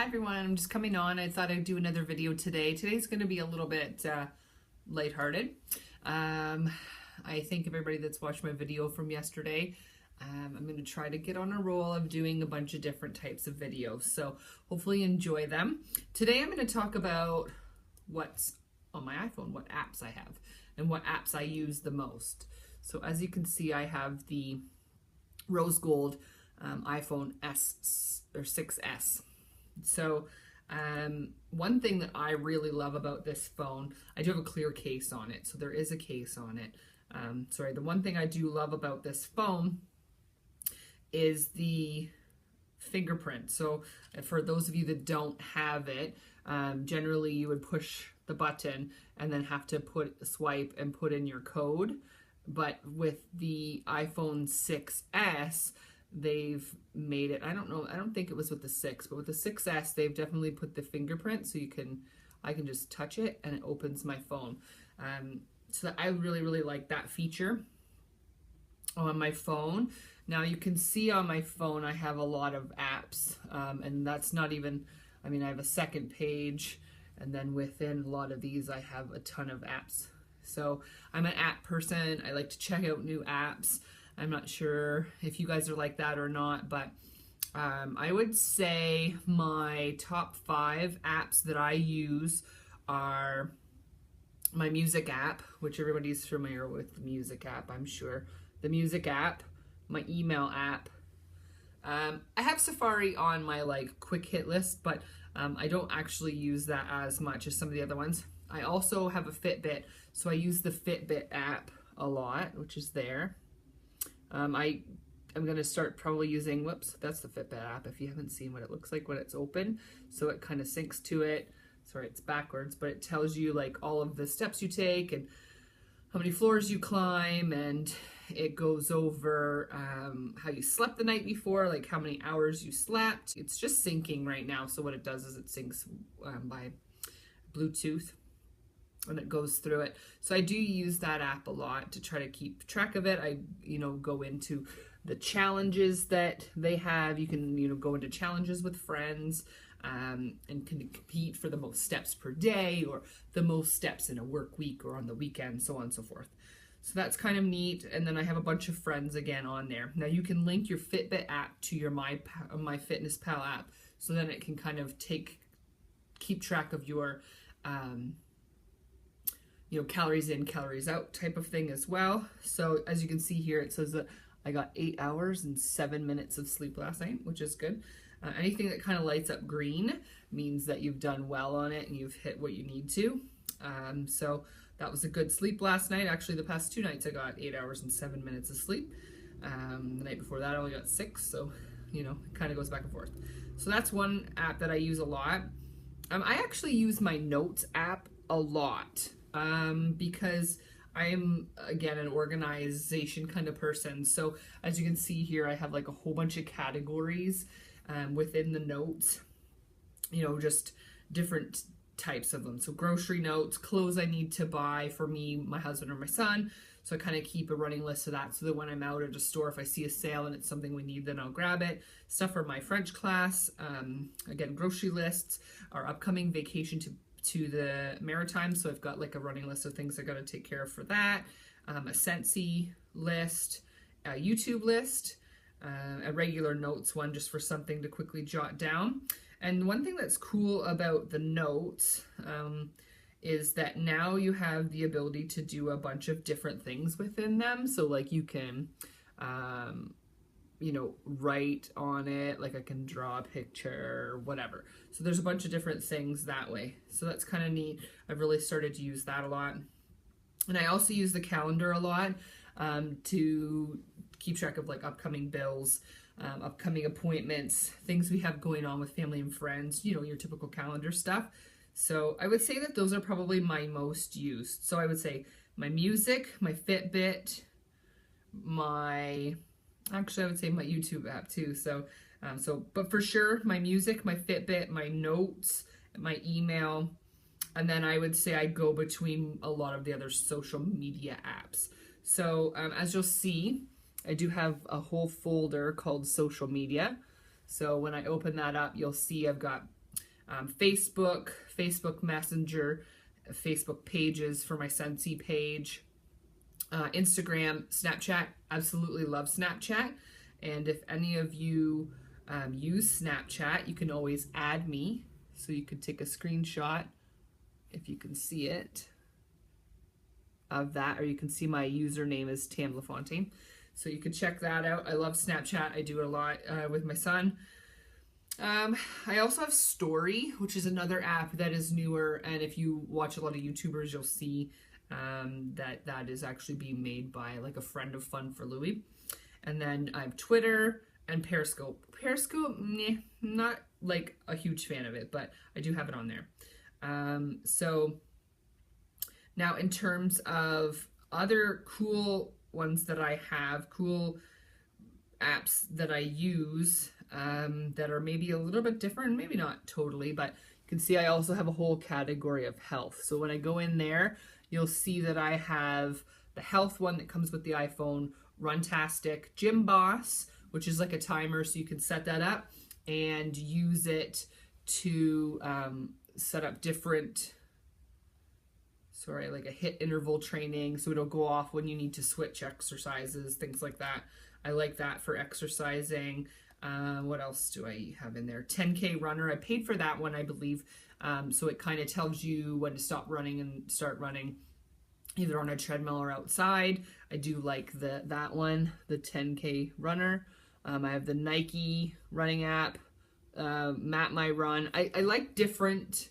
Hi everyone, I'm just coming on. I thought I'd do another video today. Today's going to be a little bit lighthearted. I think everybody that's watched my video from yesterday, I'm going to try to get on a roll of doing a bunch of different types of videos. So hopefully you enjoy them. Today I'm going to talk about what's on my iPhone, what apps I have, and what apps I use the most. So as you can see, I have the rose gold iPhone S or 6S. So one thing that I really love about this phone, I do have a clear case on it, so there is a case on it. The one thing I do love about this phone is the fingerprint. So for those of you that don't have it, generally you would push the button and then have to swipe and put in your code. But with the iPhone 6S, they've made it, I don't think it was with the 6, but with the 6S, they've definitely put the fingerprint so I can just touch it and it opens my phone. So I really like that feature on my phone. Now you can see on my phone I have a lot of apps, and that's not even, I have a second page, and then within a lot of these I have a ton of apps. So I'm an app person. I like to check out new apps. I'm not sure if you guys are like that or not, but I would say my top 5 apps that I use are my music app, which everybody's familiar with the music app, I'm sure. The music app, my email app. I have Safari on my quick hit list, but I don't actually use that as much as some of the other ones. I also have a Fitbit, so I use the Fitbit app a lot, which is there. I'm going to start probably using, whoops, that's the Fitbit app if you haven't seen what it looks like when it's open. So it kind of syncs to it. Sorry, it's backwards, but it tells you all of the steps you take and how many floors you climb, and it goes over how you slept the night before, how many hours you slept. It's just syncing right now. So what it does is it syncs by Bluetooth, and it goes through it. So I do use that app a lot to try to keep track of it. I, go into the challenges that they have. You can, go into challenges with friends and can compete for the most steps per day or the most steps in a work week or on the weekend, so on and so forth. So that's kind of neat. And then I have a bunch of friends again on there. Now you can link your Fitbit app to your MyFitnessPal app, so then it can kind of keep track of your calories in, calories out type of thing as well. So as you can see here, it says that I got 8 hours and 7 minutes of sleep last night, which is good. Anything that kind of lights up green means that you've done well on it and you've hit what you need to. So that was a good sleep last night. Actually, the past 2 nights I got 8 hours and 7 minutes of sleep. The night before that I only got 6, so it kind of goes back and forth. So that's one app that I use a lot. I actually use my Notes app a lot. Because I'm, again, an organization kind of person. So as you can see here, I have a whole bunch of categories within the notes, just different types of them. So grocery notes, clothes I need to buy for me, my husband, or my son. So I kind of keep a running list of that so that when I'm out at a store, if I see a sale and it's something we need, then I'll grab it. Stuff for my French class, again, grocery lists, our upcoming vacation to the Maritimes, so I've got a running list of things I got to take care of for that, a Scentsy list, a YouTube list, a regular notes one just for something to quickly jot down. And one thing that's cool about the notes is that now you have the ability to do a bunch of different things within them. So you can write on it, I can draw a picture or whatever. So there's a bunch of different things that way. So that's kind of neat. I've really started to use that a lot. And I also use the calendar a lot to keep track of upcoming bills, upcoming appointments, things we have going on with family and friends, your typical calendar stuff. So I would say that those are probably my most used. So I would say my music, my Fitbit, actually I would say my YouTube app too. But for sure, my music, my Fitbit, my notes, my email, and then I would say I go between a lot of the other social media apps. So as you'll see, I do have a whole folder called social media. So when I open that up, you'll see I've got Facebook, Facebook Messenger, Facebook pages for my Scentsy page, Instagram, Snapchat. Absolutely love Snapchat. And if any of you use Snapchat, you can always add me. So you could take a screenshot if you can see it of that, or you can see my username is Tam LaFontaine. So you can check that out. I love Snapchat. I do it a lot with my son. I also have Story, which is another app that is newer, and if you watch a lot of YouTubers, you'll see that is actually being made by like a friend of Fun for Louie. And then I have Twitter and Periscope. Periscope, not like a huge fan of it, but I do have it on there. So now in terms of other cool ones that I have, cool apps that I use that are maybe a little bit different, maybe not totally, but you can see I also have a whole category of health. So when I go in there, you'll see that I have the health one that comes with the iPhone, Runtastic, Gym Boss, which is like a timer, so you can set that up and use it to set up different, like a HIIT interval training, so it'll go off when you need to switch exercises, things like that. I like that for exercising. What else do I have in there? 10K Runner. I paid for that one, I believe. So it kind of tells you when to stop running and start running, either on a treadmill or outside. I do like that one, the 10K Runner. I have the Nike running app, Map My Run. I like different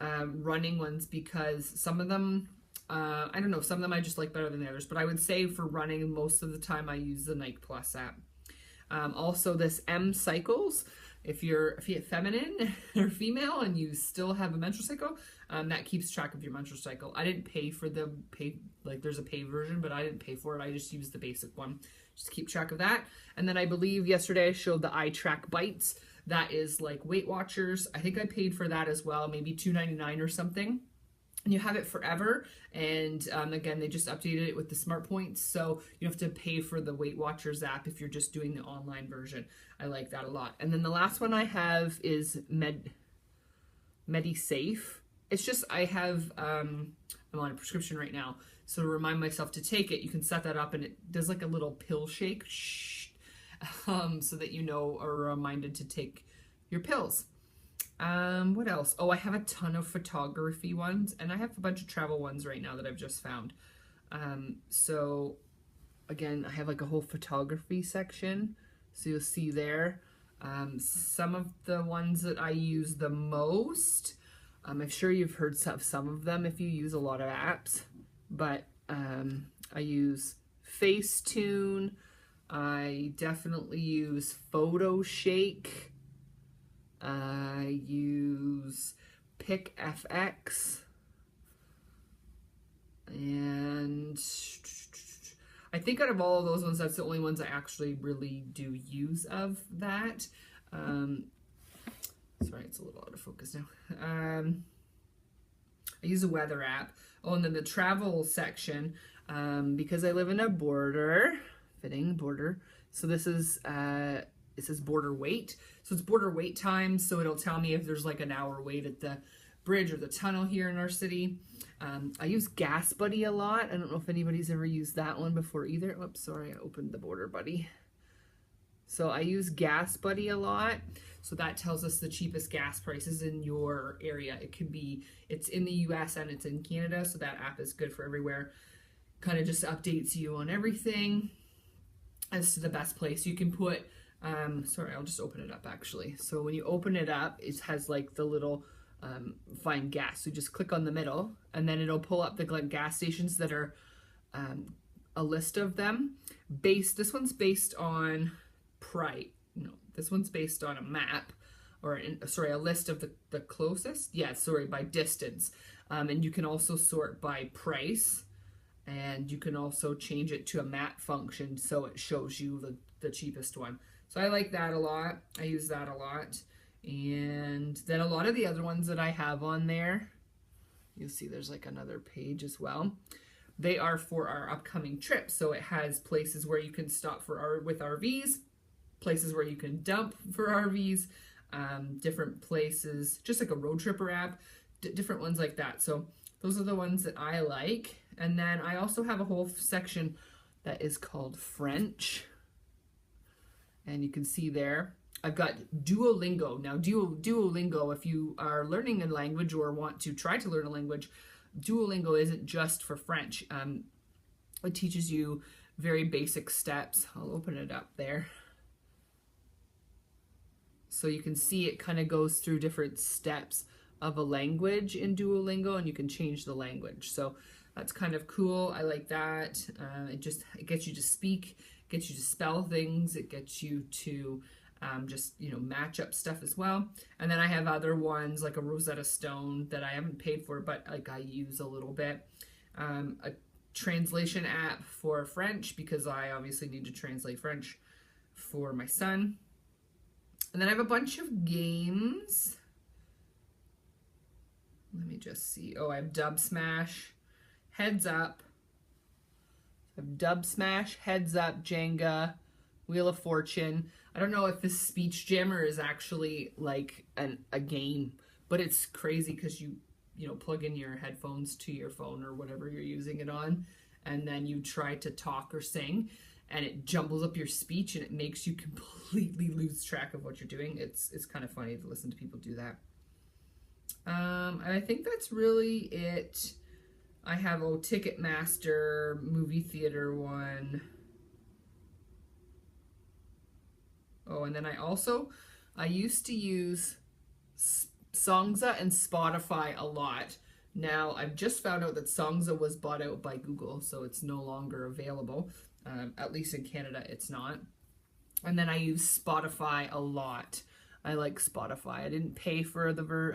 running ones because some of them, I don't know, some of them I just like better than the others. But I would say for running, most of the time I use the Nike Plus app. Also this M Cycles, if you're feminine or female and you still have a menstrual cycle, that keeps track of your menstrual cycle. I didn't pay for like there's a pay version, but I didn't pay for it. I just used the basic one, just to keep track of that. And then I believe yesterday I showed the iTrack Bites. That is like Weight Watchers. I think I paid for that as well, maybe $2.99 or something. And you have it forever. And again, they just updated it with the Smart Points, so you have to pay for the Weight Watchers app if you're just doing the online version. I like that a lot. And then the last one I have is MediSafe. It's just I'm on a prescription right now, so to remind myself to take it, you can set that up and it does like a little pill shake, so that you know, are reminded to take your pills. What else? Oh, I have a ton of photography ones, and I have a bunch of travel ones right now that I've just found. So again, I have like a whole photography section, so you'll see there some of the ones that I use the most. I'm sure you've heard some of them if you use a lot of apps, but I use Facetune. I definitely use PhotoShake. I use PicFX, and I think out of all of those ones, that's the only ones I actually really do use of that. Sorry, it's a little out of focus now. I use a weather app. Oh, and then the travel section, because I live in a fitting border. So this is, it says border wait. So it's border wait time. So it'll tell me if there's like an hour wait at the bridge or the tunnel here in our city. I use Gas Buddy a lot. I don't know if anybody's ever used that one before either. Oops, sorry, I opened the Border Buddy. So I use Gas Buddy a lot. So that tells us the cheapest gas prices in your area. It's in the US and it's in Canada. So that app is good for everywhere. Kind of just updates you on everything as to the best place. You can put, sorry, I'll just open it up actually. So when you open it up, it has like the little find gas. So just click on the middle and then it'll pull up the gas stations that are a list of them. This one's based on this one's based on a map, or a list of the closest. Yeah, sorry, by distance. And you can also sort by price, and you can also change it to a map function so it shows you the cheapest one. So I like that a lot. I use that a lot. And then a lot of the other ones that I have on there, you'll see there's like another page as well. They are for our upcoming trip. So it has places where you can stop with RVs, places where you can dump for RVs, different places, just like a road tripper app, different ones like that. So those are the ones that I like. And then I also have a whole section that is called French. And you can see there, I've got Duolingo. Now, Duolingo, if you are learning a language or want to try to learn a language, Duolingo isn't just for French. It teaches you very basic steps. I'll open it up there. So you can see it kind of goes through different steps of a language in Duolingo, and you can change the language. So that's kind of cool. I like that. It gets you to speak, gets you to spell things, it gets you to just, you know, match up stuff as well. And then I have other ones like a Rosetta Stone that I haven't paid for, but like I use a little bit. A translation app for French, because I obviously need to translate French for my son. And then I have a bunch of games. Let me just see. Oh, I have Dub Smash, Heads Up. I have Dub Smash, Heads Up, Jenga, Wheel of Fortune. I don't know if this Speech Jammer is actually like a game, but it's crazy because you know, plug in your headphones to your phone or whatever you're using it on, and then you try to talk or sing, and it jumbles up your speech and it makes you completely lose track of what you're doing. It's kind of funny to listen to people do that. And I think that's really it. I have Ticketmaster, movie theater one. Oh, and then I used to use Songza and Spotify a lot. Now, I've just found out that Songza was bought out by Google, so it's no longer available. At least in Canada, it's not. And then I use Spotify a lot. I like Spotify. I didn't pay for I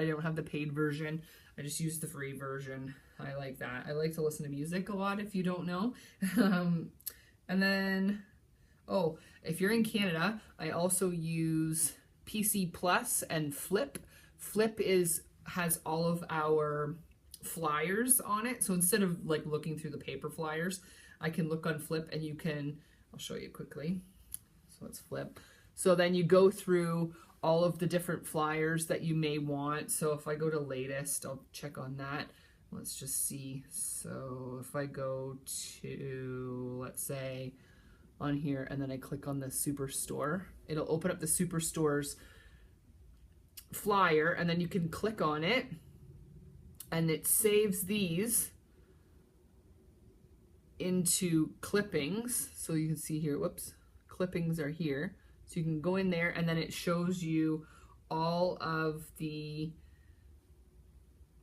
don't have the paid version. I just use the free version. I like that. I like to listen to music a lot, if you don't know. And then, oh, if you're in Canada, I also use PC Plus and Flip. Flip has all of our flyers on it. So instead of like looking through the paper flyers, I can look on Flip and you can, I'll show you quickly. So let's Flip. So then you go through all of the different flyers that you may want. So if I go to latest, I'll check on that. Let's just see. So if I go to, let's say, on here, and then I click on the Superstore, it'll open up the Superstore's flyer, and then you can click on it, and it saves these into clippings. So you can see here, whoops, clippings are here. So you can go in there, and then it shows you all of the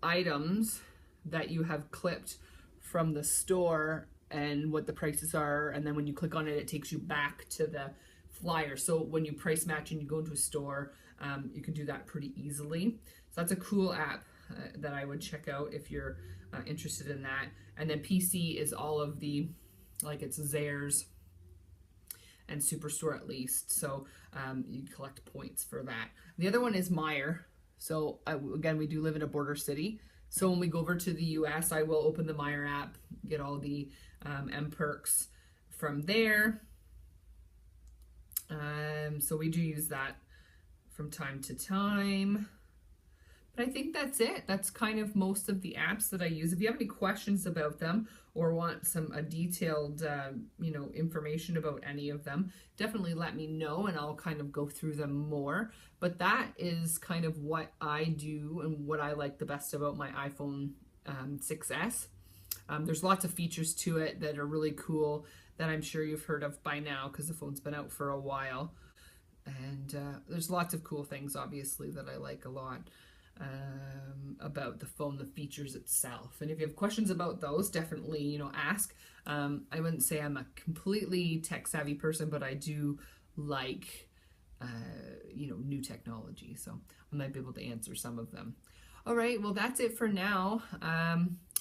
items that you have clipped from the store and what the prices are. And then when you click on it, it takes you back to the flyer. So when you price match and you go into a store, you can do that pretty easily. So that's a cool app that I would check out if you're interested in that. And then PC is all of the, like it's Zayres and Superstore at least. So you collect points for that. The other one is Meijer. So again, we do live in a border city. So when we go over to the US, I will open the Meijer app, get all the M-Perks from there. So we do use that from time to time. But I think that's it. That's kind of most of the apps that I use. If you have any questions about them or want some detailed, information about any of them, definitely let me know and I'll kind of go through them more. But that is kind of what I do and what I like the best about my iPhone 6S. There's lots of features to it that are really cool that I'm sure you've heard of by now because the phone's been out for a while. And there's lots of cool things, obviously, that I like a lot about the phone, the features itself. And if you have questions about those, definitely, ask. I wouldn't say I'm a completely tech savvy person, but I do like, new technology. So I might be able to answer some of them. All right, well, that's it for now.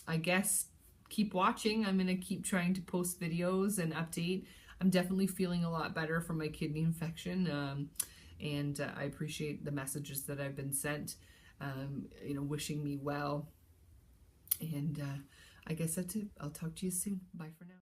I guess keep watching. I'm going to keep trying to post videos and update. I'm definitely feeling a lot better from my kidney infection. And I appreciate the messages that I've been sent, wishing me well. And I guess that's it. I'll talk to you soon. Bye for now.